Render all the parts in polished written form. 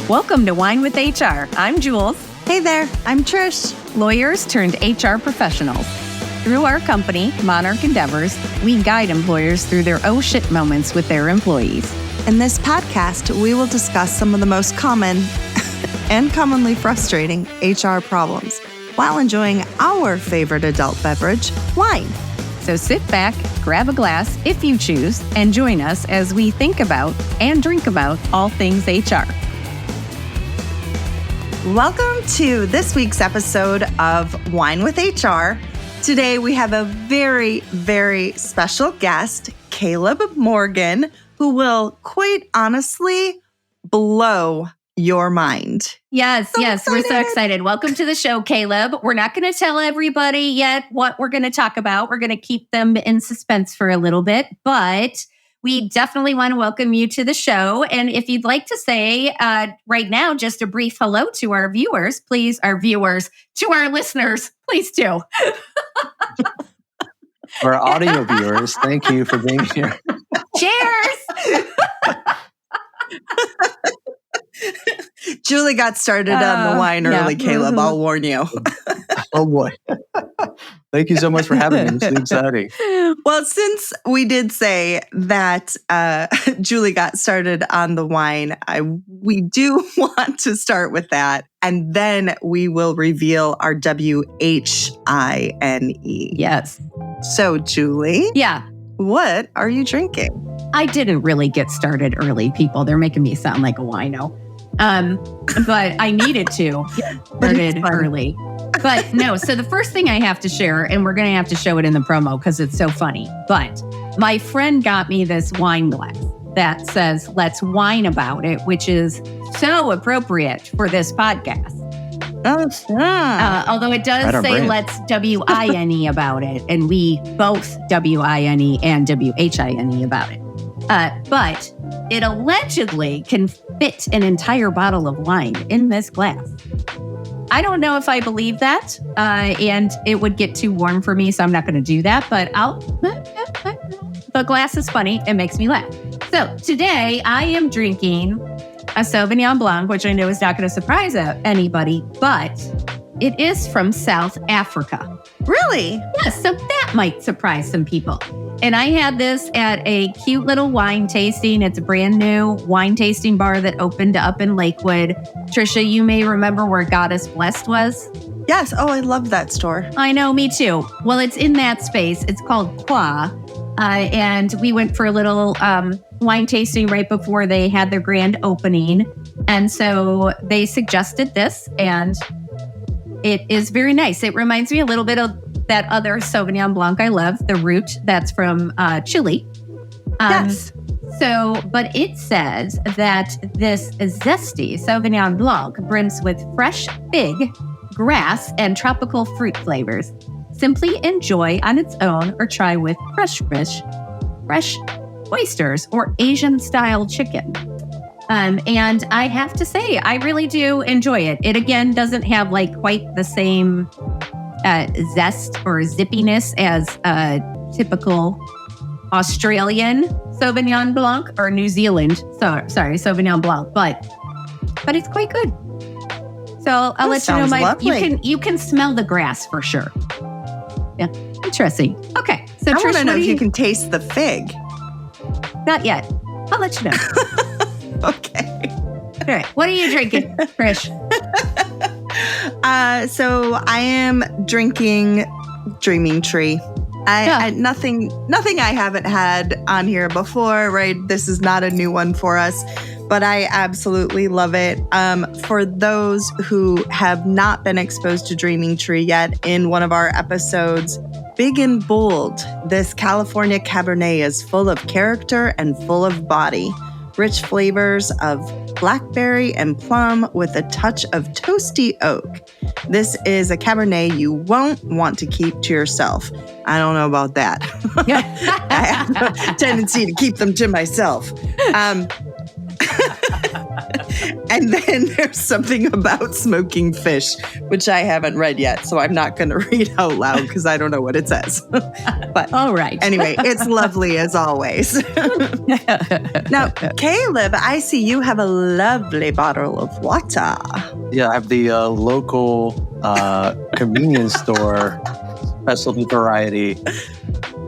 Welcome to Wine with HR. I'm Jules. Hey there, I'm Trish. Lawyers turned HR professionals. Through our company, Monarch Endeavors, we guide employers through their oh shit moments with their employees. In this podcast, we will discuss some of the most common and commonly frustrating HR problems while enjoying our favorite adult beverage, wine. So sit back, grab a glass if you choose, and join us as we think about and drink about all things HR. Welcome to this week's episode of Wine with HR. Today we have a very, very special guest, Caleb Morgan, who will quite honestly blow your mind. Yes, we're so excited. Welcome to the show, Caleb. We're not going to tell everybody yet what we're going to talk about. We're going to keep them in suspense for a little bit, but we definitely want to welcome you to the show. And if you'd like to say right now, just a brief hello to our viewers, please, to our listeners, please do. Our audio viewers, thank you for being here. Cheers! Julie got started on the wine early, Caleb. Mm-hmm. I'll warn you. Oh boy. Thank you so much for having me. It's exciting. Well, since we did say that Julie got started on the wine, we do want to start with that. And then we will reveal our WHINE. Yes. So, Julie. Yeah. What are you drinking? I didn't really get started early, people. They're making me sound like a wino. But I needed to get started early. But no, so the first thing I have to share, and we're going to have to show it in the promo because it's so funny, but my friend got me this wine glass that says, "Let's wine about it," which is so appropriate for this podcast. Although it does say brand. "Let's WINE about it," and we both WINE and WHINE about it. But it allegedly can fit an entire bottle of wine in this glass. I don't know if I believe that, and it would get too warm for me, so I'm not going to do that, but the glass is funny. It makes me laugh. So today I am drinking a Sauvignon Blanc, which I know is not going to surprise anybody, but it is from South Africa. Really? Yes, so that might surprise some people. And I had this at a cute little wine tasting. It's a brand new wine tasting bar that opened up in Lakewood. Trisha, you may remember where Goddess Blessed was. Yes. Oh, I love that store. I know, me too. Well, it's in that space. It's called Qua. And we went for a little wine tasting right before they had their grand opening. And so they suggested this, and it is very nice. It reminds me a little bit of that other Sauvignon Blanc I love, the Root, that's from Chile. Yes. So, but it says that this zesty Sauvignon Blanc brims with fresh fig, grass, and tropical fruit flavors. Simply enjoy on its own or try with fresh oysters or Asian-style chicken. And I have to say, I really do enjoy it. It, again, doesn't have like quite the same zest or zippiness as a typical Australian Sauvignon Blanc or New Zealand, Sauvignon Blanc, but it's quite good. So I'll let you know. You can smell the grass for sure. Yeah, interesting. Okay, so I Trish, want to know if you can taste the fig. Not yet. I'll let you know. Okay. All right. What are you drinking, Trish? So I am drinking Dreaming Tree. Nothing I haven't had on here before, right? This is not a new one for us, but I absolutely love it. For those who have not been exposed to Dreaming Tree yet, in one of our episodes, Big and Bold, this California Cabernet is full of character and full of body. Rich flavors of blackberry and plum with a touch of toasty oak. This is a Cabernet you won't want to keep to yourself. I don't know about that. I have a tendency to keep them to myself. And then there's something about smoking fish, which I haven't read yet. So I'm not going to read out loud because I don't know what it says. But all right. Anyway, it's lovely as always. Now, Caleb, I see you have a lovely bottle of water. Yeah, I have the local convenience store specialty variety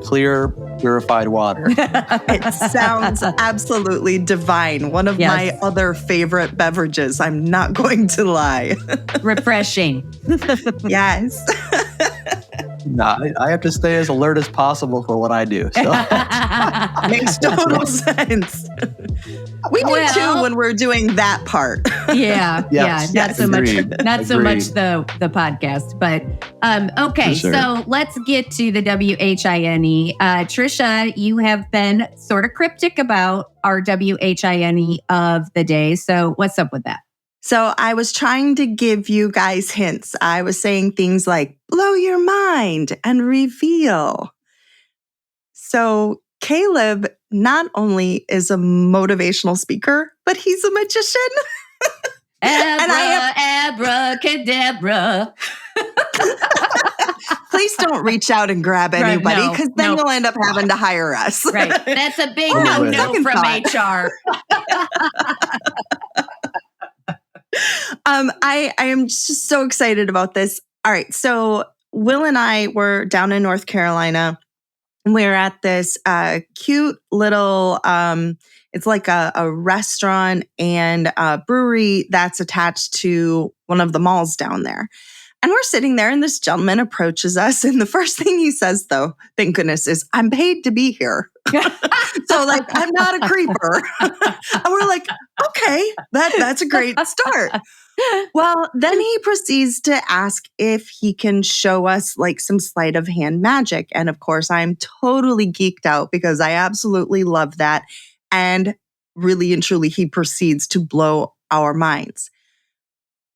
clear purified water. It sounds absolutely divine. One of my other favorite beverages. I'm not going to lie. Refreshing. Yes. No, I have to stay as alert as possible for what I do. So. Makes total sense. We do too when we're doing that part. Yeah, not so agreed. much the podcast, but okay. Sure. So let's get to the WHINE. Trisha, you have been sort of cryptic about our WHINE of the day. So what's up with that? So I was trying to give you guys hints. I was saying things like blow your mind and reveal. So Caleb not only is a motivational speaker, but he's a magician. Abracadabra. Please don't reach out and grab anybody because then you'll end up having to hire us. Right. That's a big no from HR. I am just so excited about this. All right. So Will and I were down in North Carolina. We're at this cute little, it's like a restaurant and a brewery that's attached to one of the malls down there. And we're sitting there and this gentleman approaches us. And the first thing he says, though, thank goodness, is, I'm paid to be here. So like, I'm not a creeper. And we're like, okay, that's a great start. Well, then he proceeds to ask if he can show us like some sleight of hand magic. And of course, I'm totally geeked out because I absolutely love that. And really and truly, he proceeds to blow our minds.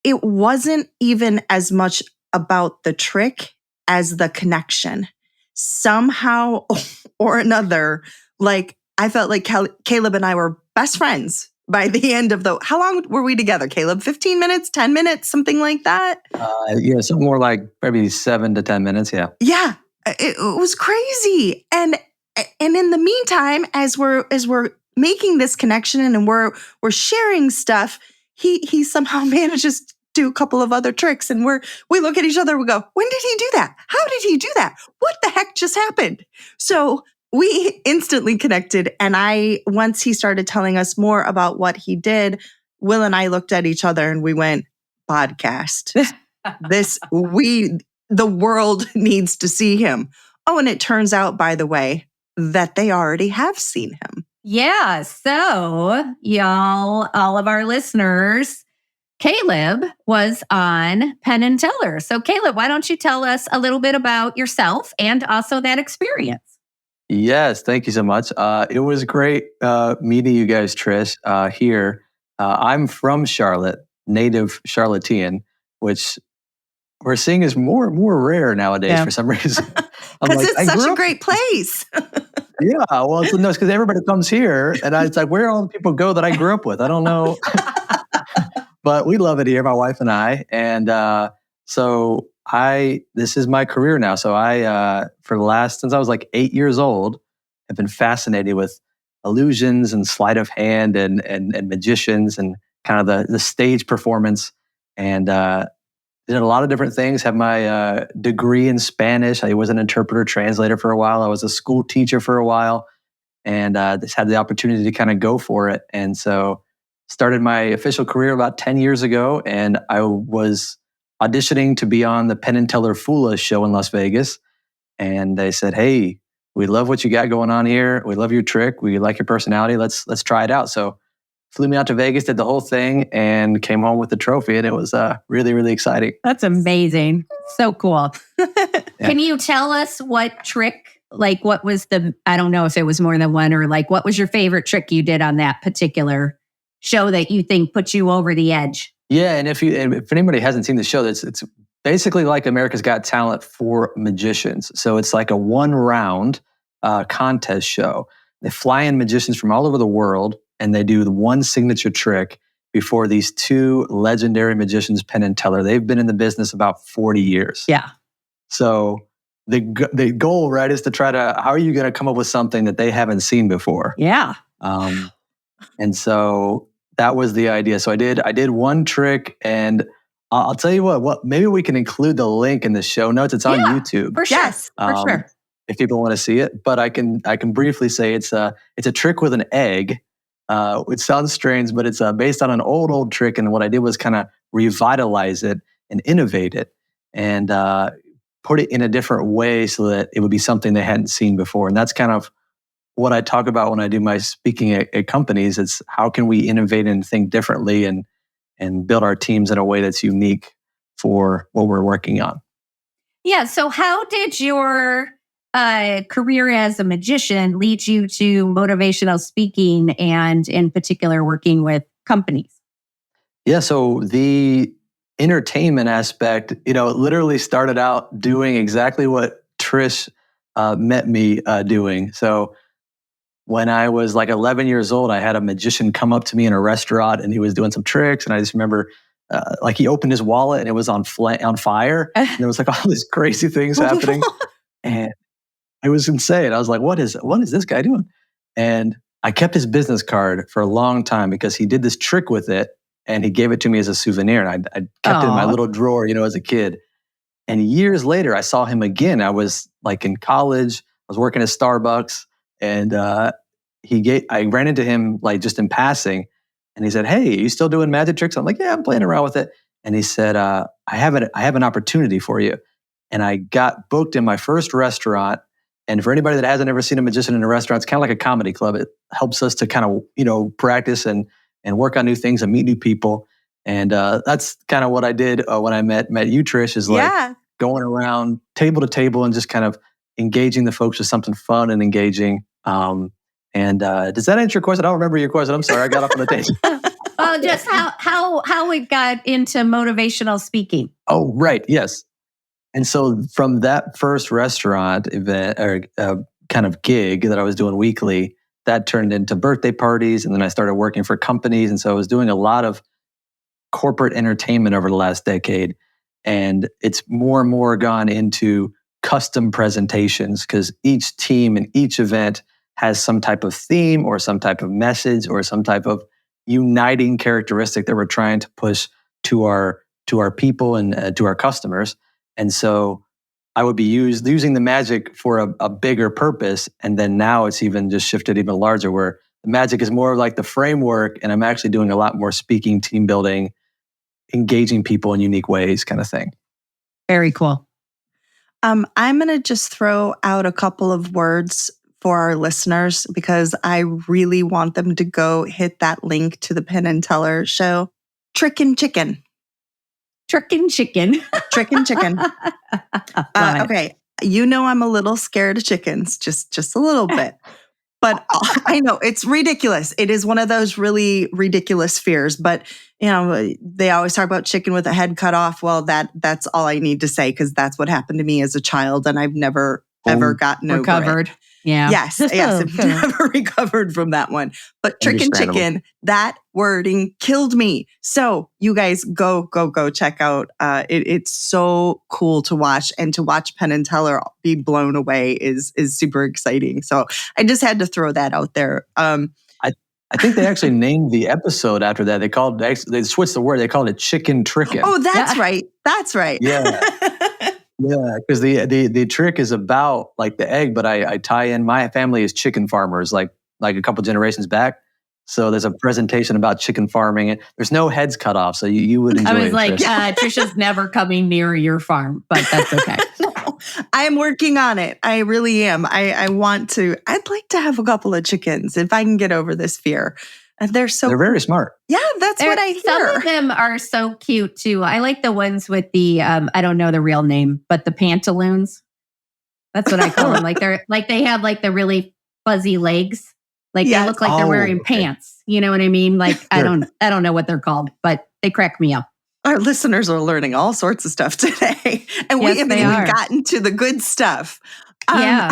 It wasn't even as much about the trick as the connection. Somehow or another, like I felt like Caleb and I were best friends by the end of how long were we together, Caleb? 15 minutes, 10 minutes, something like that? Something more like maybe 7 to 10 minutes. Yeah. Yeah. It was crazy. And in the meantime, as we're making this connection and we're sharing stuff, he somehow manages to do a couple of other tricks. And we look at each other, we go, when did he do that? How did he do that? What the heck just happened? So we instantly connected. And once he started telling us more about what he did, Will and I looked at each other and we went, podcast. The world needs to see him. Oh, and it turns out, by the way, that they already have seen him. Yeah. So y'all, all of our listeners, Caleb was on Penn and Teller. So Caleb, why don't you tell us a little bit about yourself and also that experience? Yes, thank you so much. It was great meeting you guys, Trish, here. I'm from Charlotte, native Charlottean, which we're seeing is more and more rare nowadays for some reason. Because it's such a great place. Yeah, well, it's because everybody comes here, and it's like, where all the people go that I grew up with? I don't know. But we love it here, my wife and I. And so this is my career now. So since I was like 8 years old, have been fascinated with illusions and sleight of hand and magicians and kind of the stage performance. And did a lot of different things. Have my degree in Spanish. I was an interpreter translator for a while. I was a school teacher for a while, and just had the opportunity to kind of go for it. And so started my official career about 10 years ago, and I was auditioning to be on the Penn and Teller Fula show in Las Vegas. And they said, "Hey, we love what you got going on here. We love your trick. We like your personality. Let's try it out." So flew me out to Vegas, did the whole thing, and came home with the trophy. And it was really, really exciting. That's amazing. So cool. Can you tell us what trick, like what was I don't know if it was more than one, or like what was your favorite trick you did on that particular show that you think put you over the edge? Yeah, and if anybody hasn't seen the show, it's basically like America's Got Talent for magicians. So it's like a 1-round contest show. They fly in magicians from all over the world, and they do the one signature trick before these two legendary magicians, Penn and Teller. They've been in the business about 40 years. Yeah. So the goal, right, is to try to, how are you going to come up with something that they haven't seen before? Yeah. And so that was the idea. So I did one trick, and I'll tell you what, maybe we can include the link in the show notes. It's on YouTube. For sure. Yes, for sure. If people want to see it, but I can briefly say it's a trick with an egg. It sounds strange, but it's based on an old trick. And what I did was kind of revitalize it and innovate it, and put it in a different way so that it would be something they hadn't seen before. And that's kind of what I talk about when I do my speaking at companies. It's how can we innovate and think differently and build our teams in a way that's unique for what we're working on. Yeah. So how did your career as a magician lead you to motivational speaking and in particular working with companies? Yeah. So the entertainment aspect, it literally started out doing exactly what Trish met me doing. So when I was like 11 years old, I had a magician come up to me in a restaurant, and he was doing some tricks. And I just remember like he opened his wallet and it was on fire. And there was like all these crazy things happening. And it was insane. I was like, what is this guy doing? And I kept his business card for a long time because he did this trick with it, and he gave it to me as a souvenir. And I kept it in my little drawer, as a kid. And years later, I saw him again. I was like in college. I was working at Starbucks, and I ran into him like just in passing, and he said, "Hey, are you still doing magic tricks?" I'm like, "Yeah, I'm playing around with it." And he said, "I have an opportunity for you." And I got booked in my first restaurant. And for anybody that hasn't ever seen a magician in a restaurant, it's kind of like a comedy club. It helps us to kind of, practice and work on new things and meet new people. And that's kind of what I did when I met you, Trish, is like going around table to table and just kind of engaging the folks with something fun and engaging. And does that answer your question? I don't remember your question. I'm sorry, I got off on the tangent. Just how we got into motivational speaking. Oh, right. Yes. And so from that first restaurant event or kind of gig that I was doing weekly, that turned into birthday parties. And then I started working for companies. And so I was doing a lot of corporate entertainment over the last decade. And it's more and more gone into custom presentations because each team and each event has some type of theme or some type of message or some type of uniting characteristic that we're trying to push to our people and to our customers. And so I would be using the magic for a bigger purpose. And then now it's even just shifted even larger, where the magic is more like the framework, and I'm actually doing a lot more speaking, team building, engaging people in unique ways kind of thing. Very cool. I'm going to just throw out a couple of words for our listeners because I really want them to go hit that link to the Penn and Teller show. Trick and Chicken. Trick and chicken. Trick and chicken. Okay. I'm a little scared of chickens, just a little bit. But I know it's ridiculous. It is one of those really ridiculous fears. But, they always talk about chicken with a head cut off. Well, that's all I need to say because that's what happened to me as a child. And I've never, ever gotten recovered. over it. Yeah. Yes. I've never recovered from that one. But trick and chicken, that wording killed me. So you guys go check out. It's so cool to watch, and to watch Penn and Teller be blown away is super exciting. So I just had to throw that out there. I think they actually named the episode after that. They switched the word. They called it Chicken Trickin'. Oh, that's right. That's right. Yeah. Yeah, because the trick is about like the egg, but I tie in, my family is chicken farmers, like a couple generations back. So there's a presentation about chicken farming, and there's no heads cut off, so you would enjoy it. I was like, Trisha's never coming near your farm, but that's okay. No, I'm working on it. I really am. I'd like to have a couple of chickens if I can get over this fear. And they're very smart. Yeah, that's what I hear. Some of them are so cute too. I like the ones with the I don't know the real name, but the pantaloons. That's what I call them. They have like the really fuzzy legs. Like they look like they're wearing pants. You know what I mean? Like I don't know what they're called, but they crack me up. Our listeners are learning all sorts of stuff today, and we haven't even gotten to the good stuff. Yeah.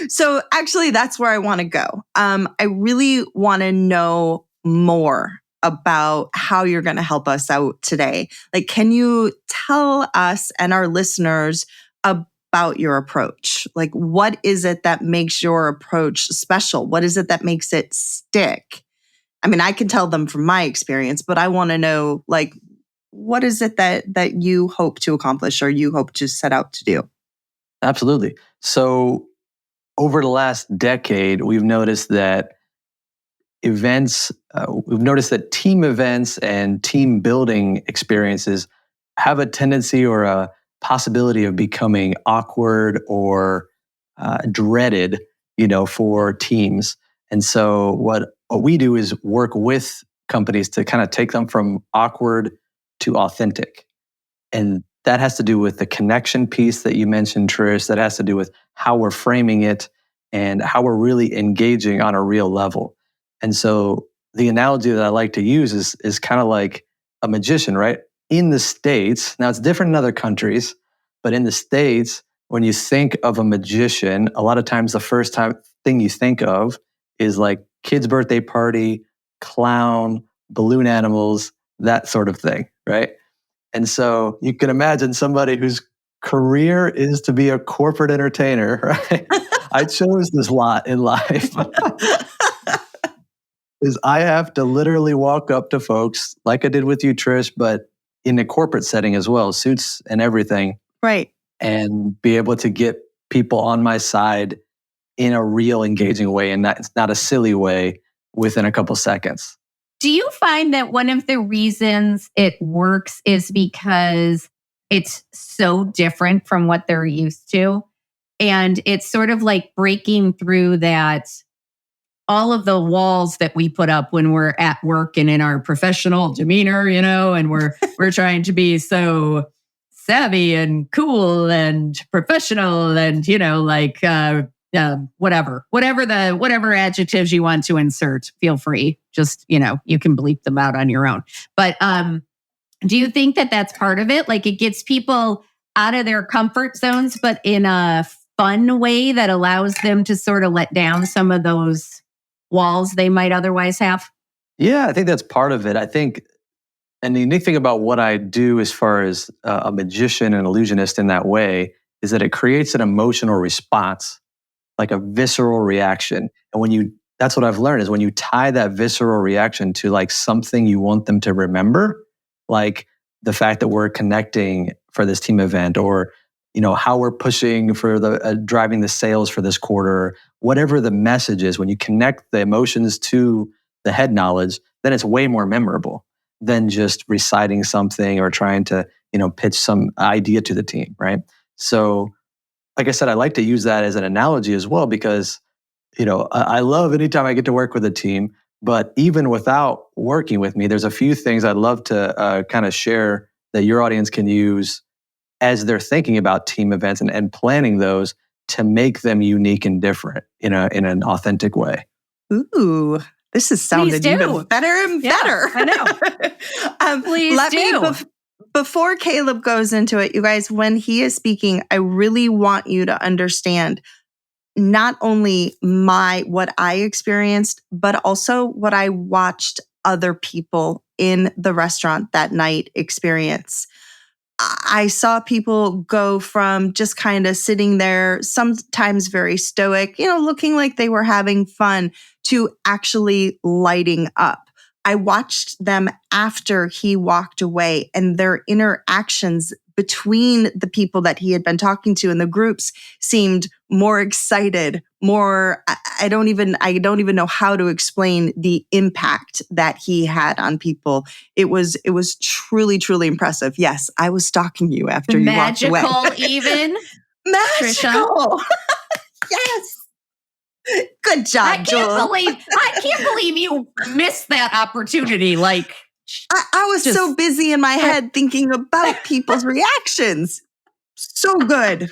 So actually, that's where I want to go. I really want to know more about how you're going to help us out today. Like, can you tell us and our listeners about your approach? Like, what is it that makes your approach special? What is it that makes it stick? I mean, I can tell them from my experience, but I want to know, like, what is it that you hope to accomplish or you hope to set out to do? Absolutely. So over the last decade, we've noticed that team events and team building experiences have a tendency or a possibility of becoming awkward or dreaded, for teams. And so what we do is work with companies to kind of take them from awkward to authentic. And that has to do with the connection piece that you mentioned, Trish. That has to do with how we're framing it and how we're really engaging on a real level. And so the analogy that I like to use is kind of like a magician, right? In the States, now it's different in other countries, but in the States, when you think of a magician, a lot of times the first thing you think of is like kid's birthday party, clown, balloon animals, that sort of thing, right? And so you can imagine somebody whose career is to be a corporate entertainer, right? I chose this lot in life. Is I have to literally walk up to folks like I did with you, Trish, but in a corporate setting as well, suits and everything. Right. And be able to get people on my side in a real engaging way and not a silly way within a couple seconds. Do you find that one of the reasons it works is because it's so different from what they're used to? And it's sort of like breaking through that, all of the walls that we put up when we're at work and in our professional demeanor, and we're trying to be so savvy and cool and professional and, whatever adjectives you want to insert, feel free. Just, you can bleep them out on your own. But do you think that that's part of it? Like, it gets people out of their comfort zones, but in a fun way that allows them to sort of let down some of those walls they might otherwise have? Yeah, I think that's part of it. I think, and the unique thing about what I do as far as a magician and illusionist in that way is that it creates an emotional response, like a visceral reaction. And that's what I've learned is when you tie that visceral reaction to like something you want them to remember, like the fact that we're connecting for this team event, or how we're pushing for the driving the sales for this quarter, whatever the message is, when you connect the emotions to the head knowledge, then it's way more memorable than just reciting something or trying to, pitch some idea to the team, right? So, like I said, I like to use that as an analogy as well because, I love anytime I get to work with a team, but even without working with me, there's a few things I'd love to kind of share that your audience can use as they're thinking about team events and planning those to make them unique and different in an authentic way. Ooh, this has sounded even better and better. I know. Please do. Before Caleb goes into it, you guys, when he is speaking, I really want you to understand not only what I experienced, but also what I watched other people in the restaurant that night experience. I saw people go from just kind of sitting there, sometimes very stoic, looking like they were having fun, to actually lighting up. I watched them after he walked away, and their interactions between the people that he had been talking to in the groups seemed more excited, more, I don't even know how to explain the impact that he had on people. It was truly, truly impressive. Yes, I was stalking you after you walked away. Magical even? Magical. Yes. Good job, Jules. I can't believe you missed that opportunity. Like, I was so busy in my head thinking about people's reactions. So good.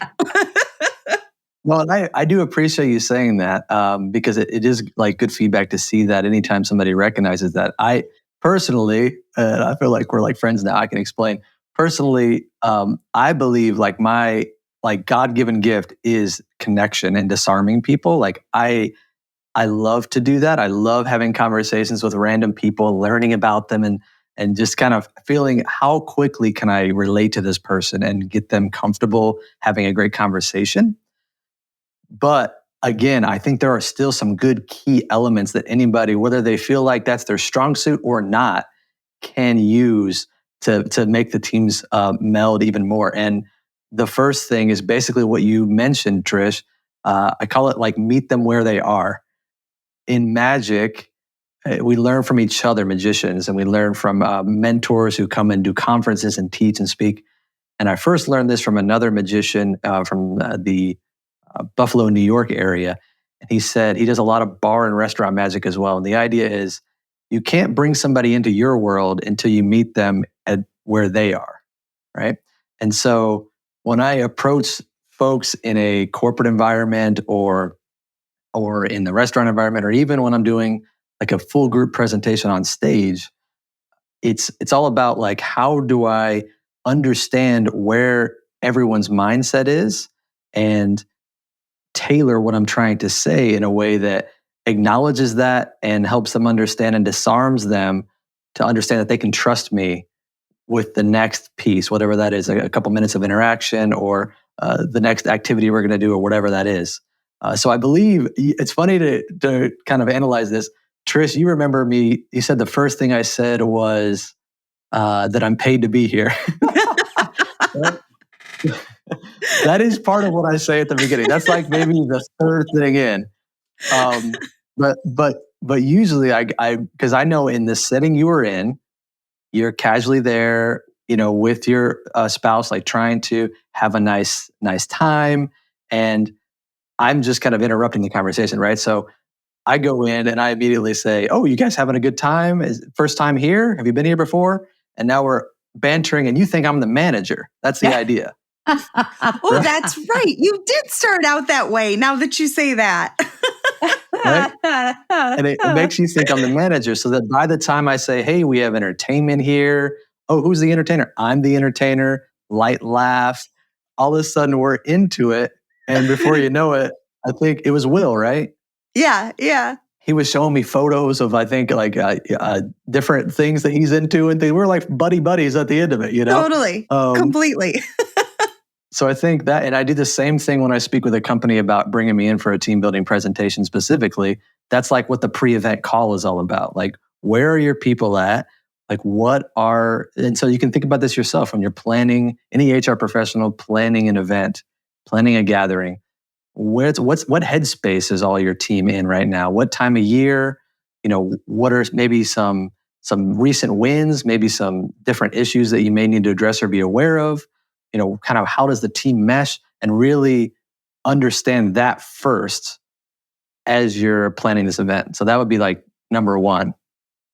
Well, I do appreciate you saying that because it is like good feedback to see that anytime somebody recognizes that. I personally, I feel like we're like friends now, I can explain. Personally, I believe like my God-given gift is connection and disarming people. Like I love to do that. I love having conversations with random people, learning about them, and just kind of feeling how quickly can I relate to this person and get them comfortable having a great conversation. But again, I think there are still some good key elements that anybody, whether they feel like that's their strong suit or not, can use to make the teams meld even more. And the first thing is basically what you mentioned, Trish. I call it like meet them where they are. In magic, we learn from each other, magicians, and we learn from mentors who come and do conferences and teach and speak. And I first learned this from another magician from the Buffalo, New York area. And he said he does a lot of bar and restaurant magic as well. And the idea is you can't bring somebody into your world until you meet them at where they are, right? And so when I approach folks in a corporate environment or in the restaurant environment, or even when I'm doing like a full group presentation on stage, it's all about like, how do I understand where everyone's mindset is and tailor what I'm trying to say in a way that acknowledges that and helps them understand and disarms them to understand that they can trust me with the next piece, whatever that is, a couple minutes of interaction or the next activity we're going to do or whatever that is. So I believe it's funny to kind of analyze this. Trish, you remember me, you said the first thing I said was that I'm paid to be here. That is part of what I say at the beginning. That's like maybe the third thing in. But usually I because I know in the setting you were in, you're casually there, with your spouse, like trying to have a nice time, and I'm just kind of interrupting the conversation, right? So I go in and I immediately say, "Oh, you guys having a good time? Is it first time here? Have you been here before?" And now we're bantering, and you think I'm the manager. That's the idea. Oh, that's right. You did start out that way. Now that you say that. Right? And it makes you think I'm the manager, so that by the time I say, "Hey, we have entertainment here." Oh, who's the entertainer? I'm the entertainer. Light laughs. All of a sudden, we're into it. And before you know it, I think it was Will, right? Yeah. He was showing me photos of, I think, like different things that he's into, and we're like buddies at the end of it, Totally. Completely. So I think that, and I do the same thing when I speak with a company about bringing me in for a team building presentation specifically. That's like what the pre-event call is all about. Like, where are your people at? Like, and so you can think about this yourself when you're planning, any HR professional planning an event, planning a gathering. What headspace is all your team in right now? What time of year? What are maybe some recent wins, maybe some different issues that you may need to address or be aware of? Kind of how does the team mesh, and really understand that first as you're planning this event. So that would be like number one.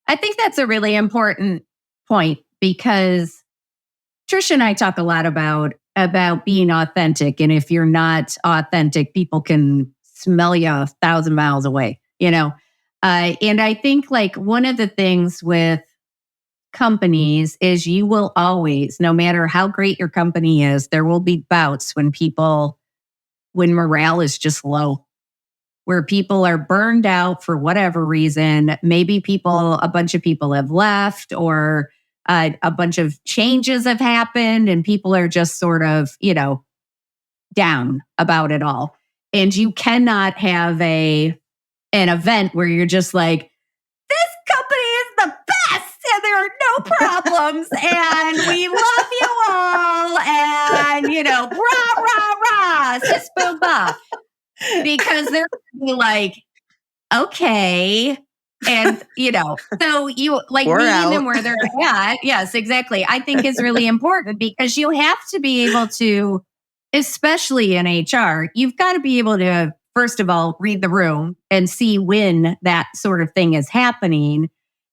I think that's a really important point, because Trish and I talk a lot about being authentic. And if you're not authentic, people can smell you 1,000 miles away, and I think like one of the things with companies is you will always, no matter how great your company is, there will be bouts when morale is just low, where people are burned out for whatever reason. Maybe a bunch of people have left, or a bunch of changes have happened, and people are just sort of, down about it all. And you cannot have an event where you're just like, this company is the best and there are no problems and we love you all and, rah, rah, rah, sis, boom, bah. Because they're going to be like, okay. And, so you like meeting them where they're at. Yes, exactly. I think is really important, because you have to be able to, especially in HR, you've got to be able to, first of all, read the room and see when that sort of thing is happening.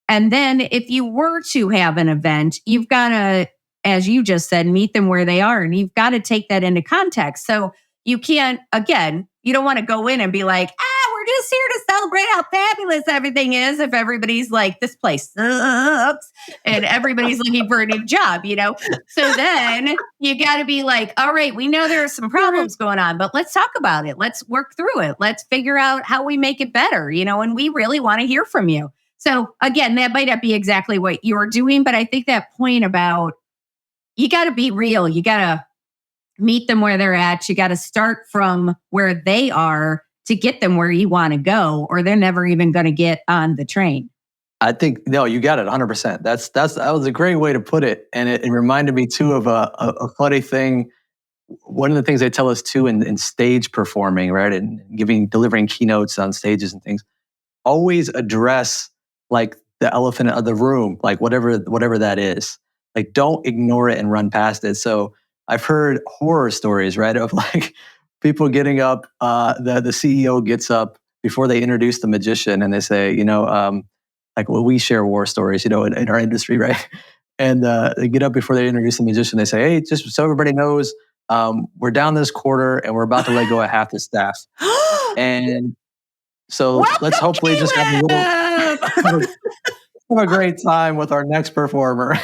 And then if you were to have an event, you've got to, as you just said, meet them where they are. And you've got to take that into context. So you can't, again, you don't want to go in and be like, we're just here to celebrate how fabulous everything is if everybody's like, this place sucks and everybody's looking for a new job, you know? So then you got to be like, all right, we know there are some problems going on, but let's talk about it. Let's work through it. Let's figure out how we make it better, you know, and we really want to hear from you. So again, that might not be exactly what you're doing, but I think that point about you got to be real. You got to meet them where they're at. You got to start from where they are to get them where you want to go, or they're never even going to get on the train. I think, no, you got it 100%. That was a great way to put it. And it reminded me too of a funny thing. One of the things they tell us too in stage performing, right? And delivering keynotes on stages and things, always address like the elephant of the room, like whatever that is. Like, don't ignore it and run past it. So I've heard horror stories, right, of like people getting up. The CEO gets up before they introduce the magician, and they say, you know, like, well, we share war stories, you know, in our industry, right? And they get up before they introduce the magician. They say, hey, just so everybody knows, we're down this quarter, and we're about to let go of half the staff. And so let's hopefully just have a great time with our next performer.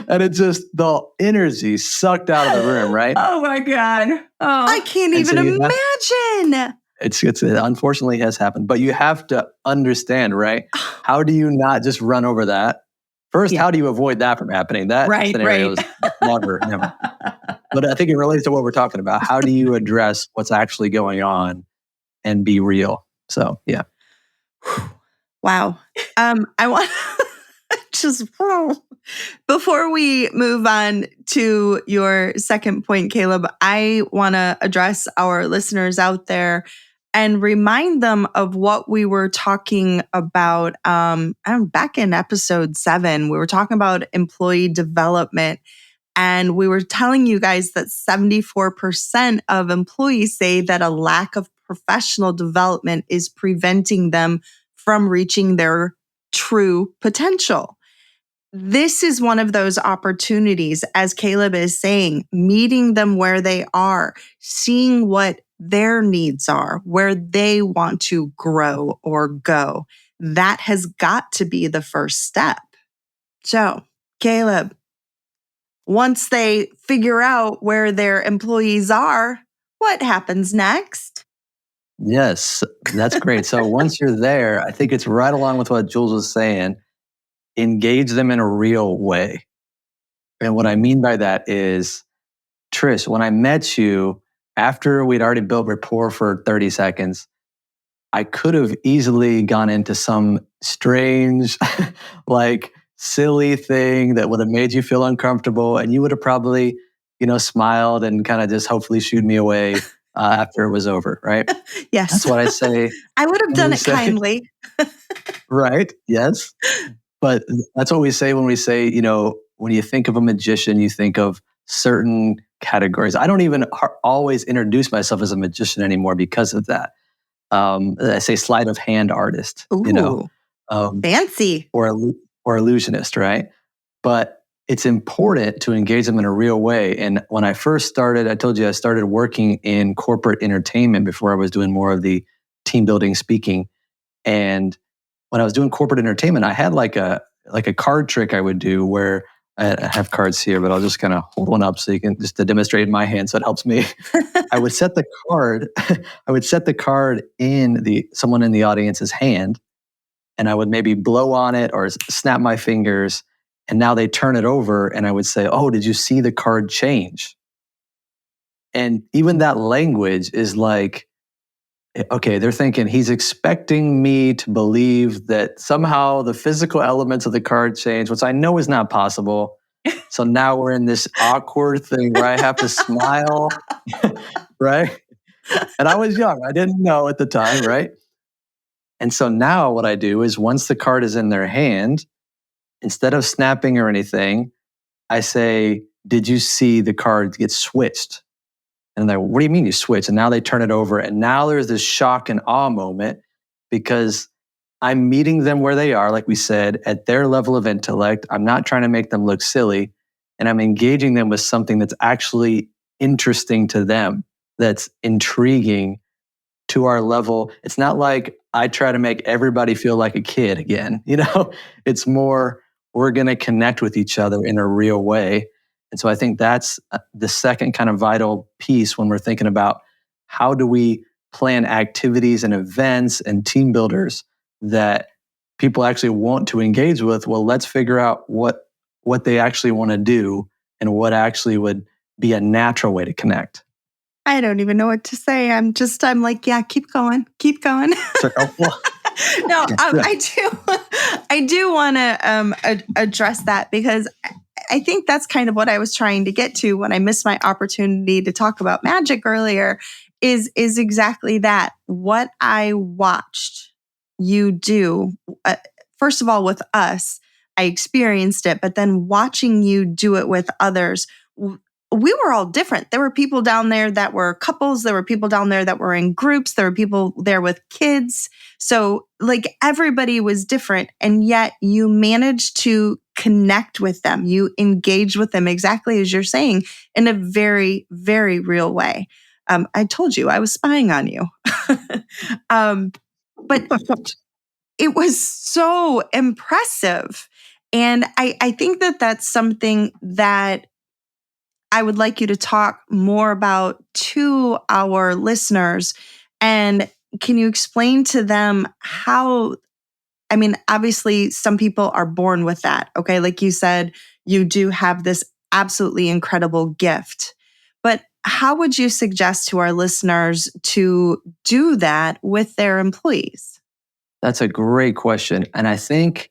And it just, the energy sucked out of the room, right? Oh my God. Oh. I can't even imagine. It unfortunately has happened, but you have to understand, right? How do you not just run over that? First, how do you avoid that from happening? That scenario is never. But I think it relates to what we're talking about. How do you address what's actually going on and be real? So, yeah. Wow. I want just before we move on to your second point, Caleb, I want to address our listeners out there and remind them of what we were talking about. Back in episode 7, we were talking about employee development. And we were telling you guys that 74% of employees say that a lack of professional development is preventing them from reaching their true potential. This is one of those opportunities, as Caleb is saying, meeting them where they are, seeing what their needs are, where they want to grow or go. That has got to be the first step. So, Caleb, once they figure out where their employees are, what happens next? Yes, that's great. So once you're there, I think it's right along with what Jules was saying, engage them in a real way. And what I mean by that is, Trish, when I met you, after we'd already built rapport for 30 seconds, I could have easily gone into some strange, like silly thing that would have made you feel uncomfortable. And you would have probably, smiled and kind of just hopefully shooed me away after it was over, right? Yes. That's what I say. I would have done it kindly. Right. Yes. But that's what we say when we say, when you think of a magician, you think of certain categories. I don't even always introduce myself as a magician anymore because of that. I say sleight of hand artist, Ooh, fancy. Or illusionist, right? But it's important to engage them in a real way. And when I first started, I told you I started working in corporate entertainment before I was doing more of the team building speaking. And when I was doing corporate entertainment, I had like a card trick I would do where I have cards here, but I'll just kind of hold one up so you can just to demonstrate in my hand, so it helps me. I would set the card in someone in the audience's hand, and I would maybe blow on it or snap my fingers, and now they turn it over, and I would say, "Oh, did you see the card change?" And even that language is like, okay, they're thinking he's expecting me to believe that somehow the physical elements of the card change, which I know is not possible. So now we're in this awkward thing where I have to smile, right? And I was young. I didn't know at the time, right? And so now what I do is once the card is in their hand, instead of snapping or anything, I say, "Did you see the card get switched?" And they're, "What do you mean you switch?" And now they turn it over. And now there's this shock and awe moment because I'm meeting them where they are, like we said, at their level of intellect. I'm not trying to make them look silly. And I'm engaging them with something that's actually interesting to them, that's intriguing. to our level. It's not like I try to make everybody feel like a kid again. It's more we're going to connect with each other in a real way. And so I think that's the second kind of vital piece when we're thinking about how do we plan activities and events and team builders that people actually want to engage with. Well, let's figure out what they actually want to do and what actually would be a natural way to connect. I don't even know what to say. I'm like, yeah, keep going. No, I do want to address that, because I think that's kind of what I was trying to get to when I missed my opportunity to talk about magic earlier, is exactly that. What I watched you do, first of all, with us, I experienced it, but then watching you do it with others, we were all different. There were people down there that were couples. There were people down there that were in groups. There were people there with kids. So like everybody was different. And yet you managed to connect with them. You engaged with them exactly as you're saying, in a very, very real way. I told you I was spying on you. But it was so impressive. And I think that that's something that I would like you to talk more about to our listeners. And can you explain to them how, obviously some people are born with that, okay? Like you said, you do have this absolutely incredible gift. But how would you suggest to our listeners to do that with their employees? That's a great question. And I think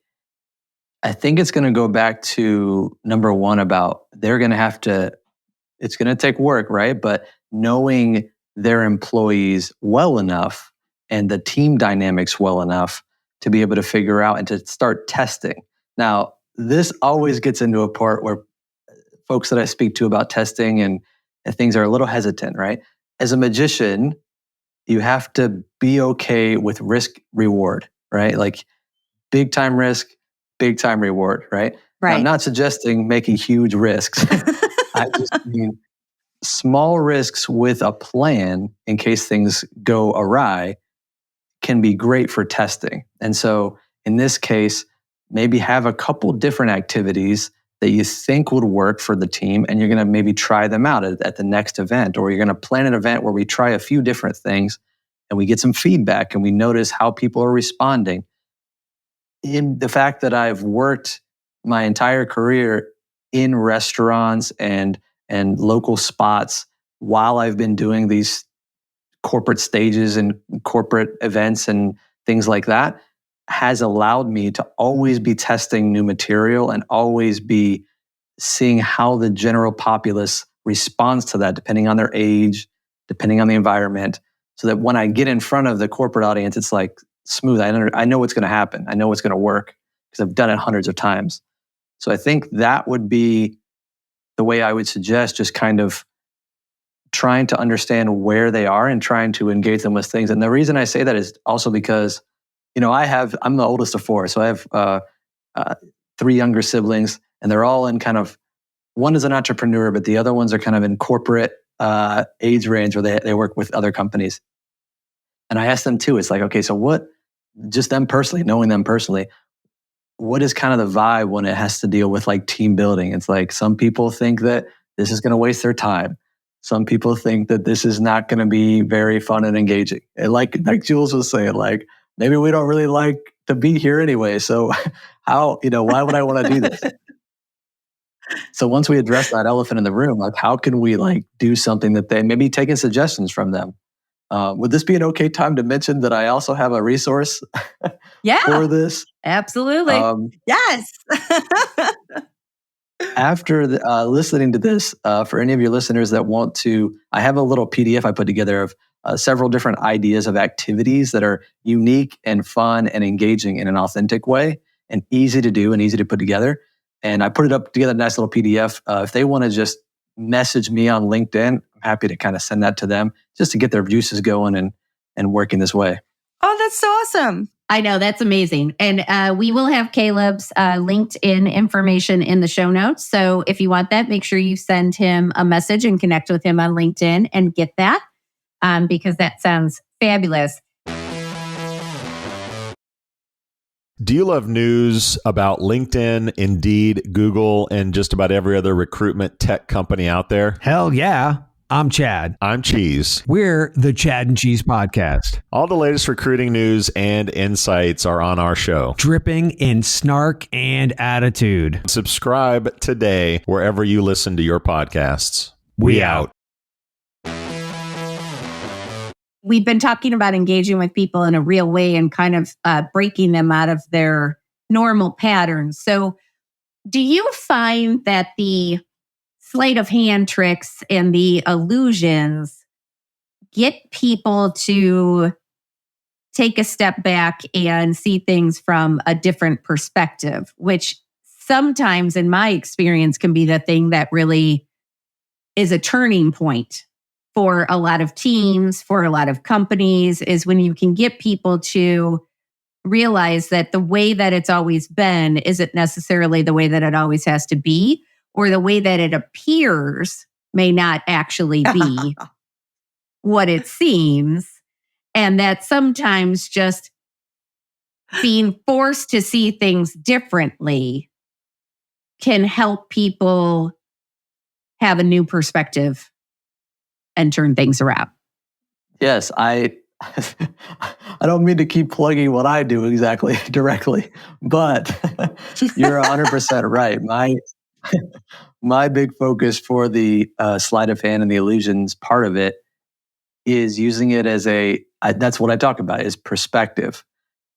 it's going to go back to number one about it's going to take work, right? But knowing their employees well enough and the team dynamics well enough to be able to figure out and to start testing. Now, this always gets into a part where folks that I speak to about testing and things are a little hesitant, right? As a magician, you have to be okay with risk reward, right? Like big time risk, big time reward, right? Right. I'm not suggesting making huge risks. I just mean small risks with a plan in case things go awry can be great for testing. And so in this case, maybe have a couple different activities that you think would work for the team, and you're going to maybe try them out at the next event, or you're going to plan an event where we try a few different things and we get some feedback and we notice how people are responding. In the fact that I've worked my entire career in restaurants and local spots while I've been doing these corporate stages and corporate events and things like that, has allowed me to always be testing new material and always be seeing how the general populace responds to that, depending on their age, depending on the environment, so that when I get in front of the corporate audience, it's like smooth. I know what's going to happen. I know what's going to work because I've done it hundreds of times. So I think that would be the way I would suggest, just kind of trying to understand where they are and trying to engage them with things. And the reason I say that is also because, I'm the oldest of four. So I have 3 younger siblings, and they're all in kind of, one is an entrepreneur, but the other ones are kind of in corporate age range where they work with other companies. And I asked them too, it's like, okay, so what, just them personally, knowing them personally, what is kind of the vibe when it has to deal with like team building? It's like some people think that this is going to waste their time. Some people think that this is not going to be very fun and engaging. And like Jules was saying, like, maybe we don't really like to be here anyway. So why would I want to do this? So once we address that elephant in the room, like how can we like do something that they maybe taking suggestions from them? Would this be an okay time to mention that I also have a resource for this? Absolutely. Yes. After listening to this, for any of your listeners that want to, I have a little PDF I put together of several different ideas of activities that are unique and fun and engaging in an authentic way and easy to do and easy to put together. And I put it up together in a nice little PDF. If they want to just message me on LinkedIn, I'm happy to kind of send that to them just to get their juices going and working this way. Oh, that's so awesome. I know, that's amazing. And we will have Caleb's LinkedIn information in the show notes. So if you want that, make sure you send him a message and connect with him on LinkedIn and get that. because that sounds fabulous. Do you love news about LinkedIn, Indeed, Google, and just about every other recruitment tech company out there? Hell yeah. I'm Chad. I'm Cheese. We're the Chad and Cheese Podcast. All the latest recruiting news and insights are on our show. Dripping in snark and attitude. Subscribe today wherever you listen to your podcasts. We out. We've been talking about engaging with people in a real way and kind of breaking them out of their normal patterns. So do you find that the sleight of hand tricks and the illusions get people to take a step back and see things from a different perspective, which sometimes in my experience can be the thing that really is a turning point for a lot of teams, for a lot of companies, is when you can get people to realize that the way that it's always been isn't necessarily the way that it always has to be, or the way that it appears may not actually be what it seems. And that sometimes just being forced to see things differently can help people have a new perspective and turn things around. Yes, I don't mean to keep plugging what I do exactly directly, but you're 100% right. My big focus for the sleight of hand and the illusions part of it is using it as that's what I talk about, is perspective.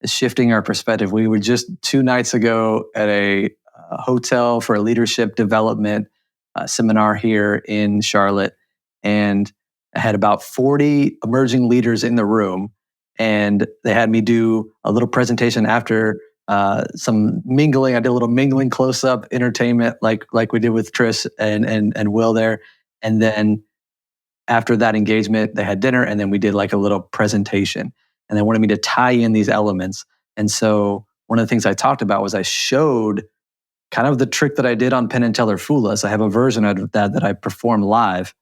Is shifting our perspective. We were just 2 nights ago at a hotel for a leadership development seminar here in Charlotte, and I had about 40 emerging leaders in the room, and they had me do a little presentation after some mingling. I did a little mingling close-up entertainment like we did with Tris and Will there. And then after that engagement, they had dinner, and then we did like a little presentation. And they wanted me to tie in these elements. And so one of the things I talked about was I showed kind of the trick that I did on Penn and Teller Fool Us. I have a version of that I perform live.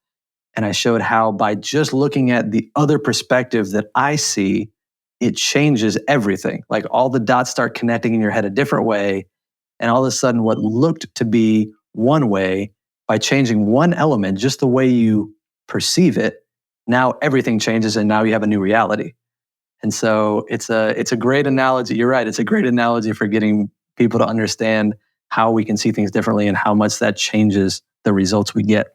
And I showed how by just looking at the other perspective that I see, it changes everything. Like all the dots start connecting in your head a different way. And all of a sudden, what looked to be one way, by changing one element, just the way you perceive it, now everything changes and now you have a new reality. And so it's a great analogy. You're right. It's a great analogy for getting people to understand how we can see things differently and how much that changes the results we get.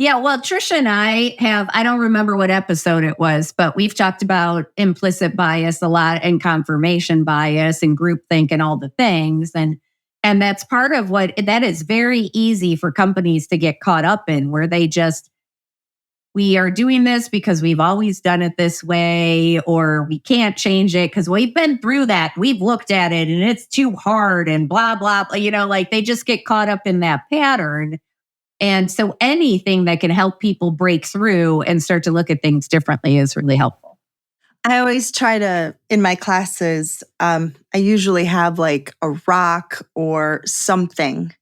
Yeah, well, Trisha and I don't remember what episode it was, but we've talked about implicit bias a lot, and confirmation bias and groupthink and all the things. And that's part of that is very easy for companies to get caught up in, where we are doing this because we've always done it this way, or we can't change it because we've been through that. We've looked at it and it's too hard and blah, blah, blah. Like they just get caught up in that pattern. And so anything that can help people break through and start to look at things differently is really helpful. I always try to, in my classes, I usually have like a rock or something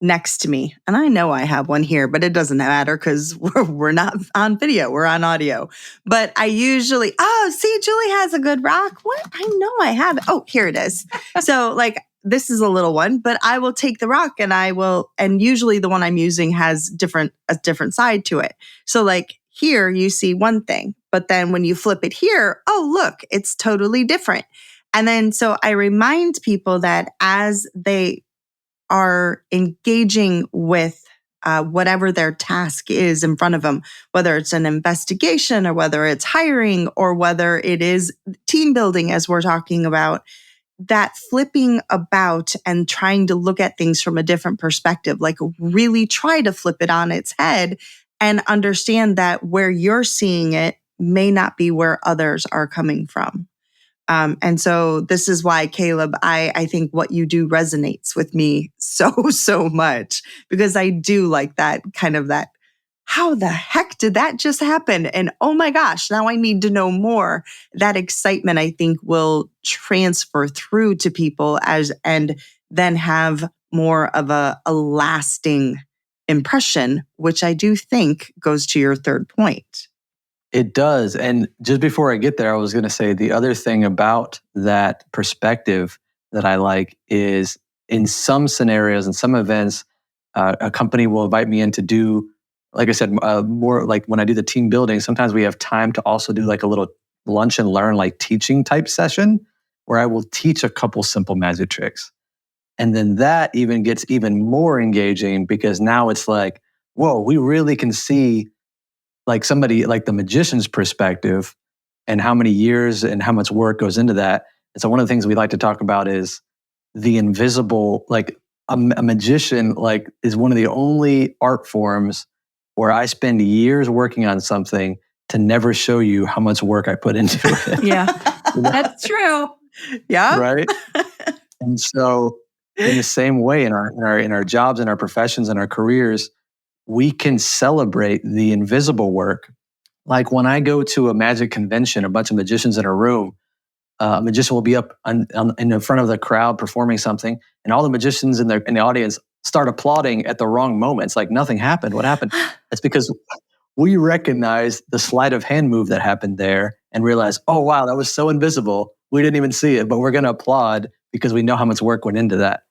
next to me. And I know I have one here, but it doesn't matter because we're not on video, we're on audio. But I usually, see, Julie has a good rock. What? I know I have it. Oh, here it is. So like, this is a little one, but I will take the rock and usually the one I'm using has a different side to it. So like here you see one thing, but then when you flip it here, oh, look, it's totally different. And then, so I remind people that as they are engaging with whatever their task is in front of them, whether it's an investigation or whether it's hiring or whether it is team building, as we're talking about, that flipping about and trying to look at things from a different perspective, like really try to flip it on its head and understand that where you're seeing it may not be where others are coming from. And so this is why, Caleb, I think what you do resonates with me so much, because I do like that kind of that, how the heck did that just happen? And oh my gosh, now I need to know more. That excitement, I think, will transfer through to people and then have more of a lasting impression, which I do think goes to your third point. It does. And just before I get there, I was going to say the other thing about that perspective that I like is in some scenarios, in some events, a company will invite me in to do, like I said, more like when I do the team building, sometimes we have time to also do like a little lunch and learn, like teaching type session where I will teach a couple simple magic tricks. And then that even gets even more engaging because now it's like, whoa, we really can see like somebody like the magician's perspective and how many years and how much work goes into that. And so one of the things we like to talk about is the invisible, like a magician, like is one of the only art forms where I spend years working on something to never show you how much work I put into it. Yeah, that's true. Yeah. Right. And so in the same way in our jobs and our professions and our careers, we can celebrate the invisible work. Like when I go to a magic convention, a bunch of magicians in a room, a magician will be up in the front of the crowd performing something, and all the magicians in the audience start applauding at the wrong moment. It's like nothing happened. What happened? It's because we recognize the sleight of hand move that happened there and realize, oh, wow, that was so invisible. We didn't even see it, but we're going to applaud because we know how much work went into that.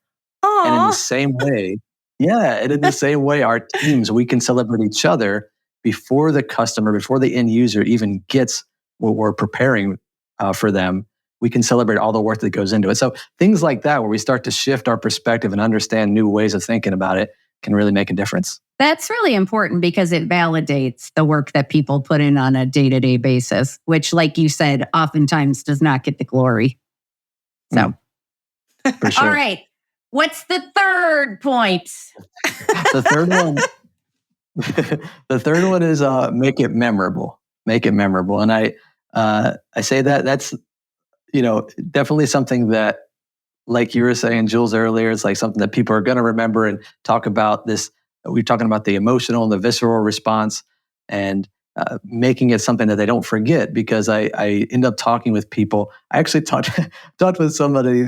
Aww. And in the same way, and in the same way, our teams, we can celebrate each other before the customer, before the end user even gets what we're preparing for them. We can celebrate all the work that goes into it. So things like that, where we start to shift our perspective and understand new ways of thinking about it, can really make a difference. That's really important because it validates the work that people put in on a day-to-day basis, which, like you said, oftentimes does not get the glory. So, For sure. All right. What's the third point? The third one, the third one is make it memorable. Make it memorable, and I say that's definitely something that, like you were saying, Jules, earlier, it's like something that people are going to remember and talk about. This we're talking about the emotional and the visceral response, and making it something that they don't forget. Because I end up talking with people. I actually talked with somebody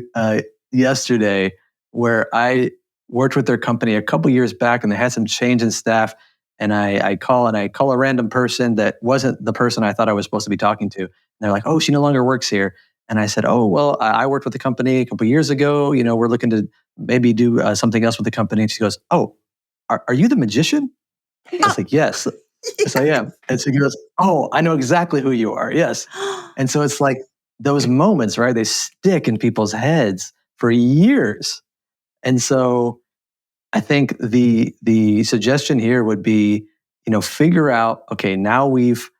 yesterday where I worked with their company a couple years back, and they had some change in staff. And I call a random person that wasn't the person I thought I was supposed to be talking to. And they're like, "Oh, she no longer works here." And I said, "Oh, well, I worked with the company a couple years ago. We're looking to maybe do something else with the company." And she goes, "Oh, are you the magician?" I was like, "Yes, yes, I am." And so he goes, "Oh, I know exactly who you are. Yes." And so it's like those moments, right? They stick in people's heads for years. And so I think the suggestion here would be, figure out, okay, now we've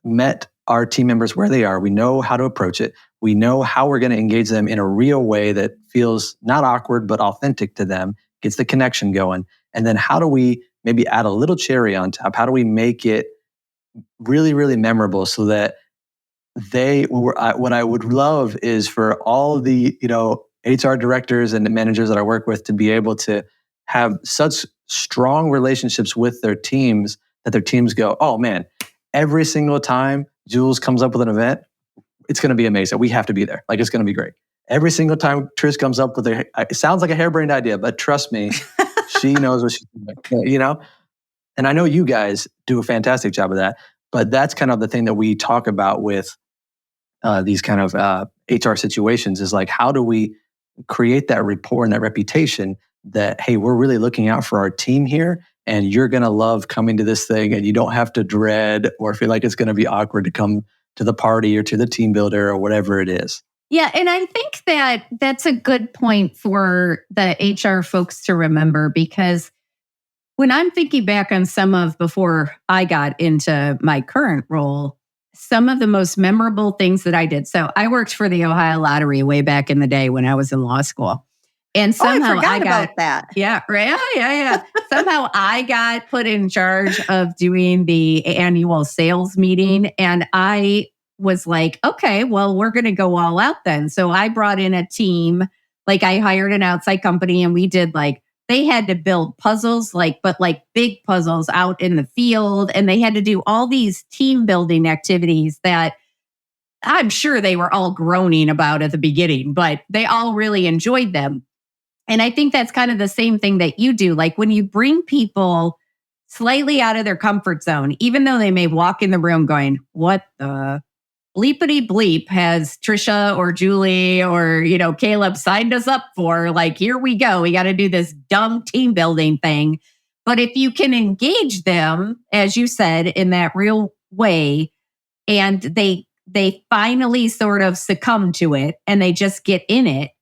met our team members where they are. We know how to approach it. We know how we're going to engage them in a real way that feels not awkward, but authentic to them, gets the connection going. And then how do we maybe add a little cherry on top? How do we make it really, really memorable so that what I would love is for all the, HR directors and managers that I work with to be able to have such strong relationships with their teams that their teams go, "Oh man, every single time Jules comes up with an event, it's going to be amazing. We have to be there. Like, it's going to be great. Every single time Trish comes up with it sounds like a harebrained idea, but trust me, she knows what she's doing, And I know you guys do a fantastic job of that, but that's kind of the thing that we talk about with these kind of HR situations is like, how do we create that rapport and that reputation that, hey, we're really looking out for our team here, and you're going to love coming to this thing, and you don't have to dread or feel like it's going to be awkward to come to the party or to the team builder or whatever it is. Yeah, and I think that that's a good point for the HR folks to remember, because when I'm thinking back on some of before I got into my current role, some of the most memorable things that I did. So I worked for the Ohio Lottery way back in the day when I was in law school. And somehow I forgot about that. Yeah, right. Yeah. Somehow I got put in charge of doing the annual sales meeting. And I was like, okay, well, we're going to go all out then. So I brought in a team, like I hired an outside company, and we did they had to build puzzles, but big puzzles out in the field. And they had to do all these team building activities that I'm sure they were all groaning about at the beginning, but they all really enjoyed them. And I think that's kind of the same thing that you do. Like when you bring people slightly out of their comfort zone, even though they may walk in the room going, what the bleepity bleep has Trisha or Julie or, Caleb signed us up for? Like, here we go. We got to do this dumb team building thing. But if you can engage them, as you said, in that real way, and they finally sort of succumb to it and they just get in it,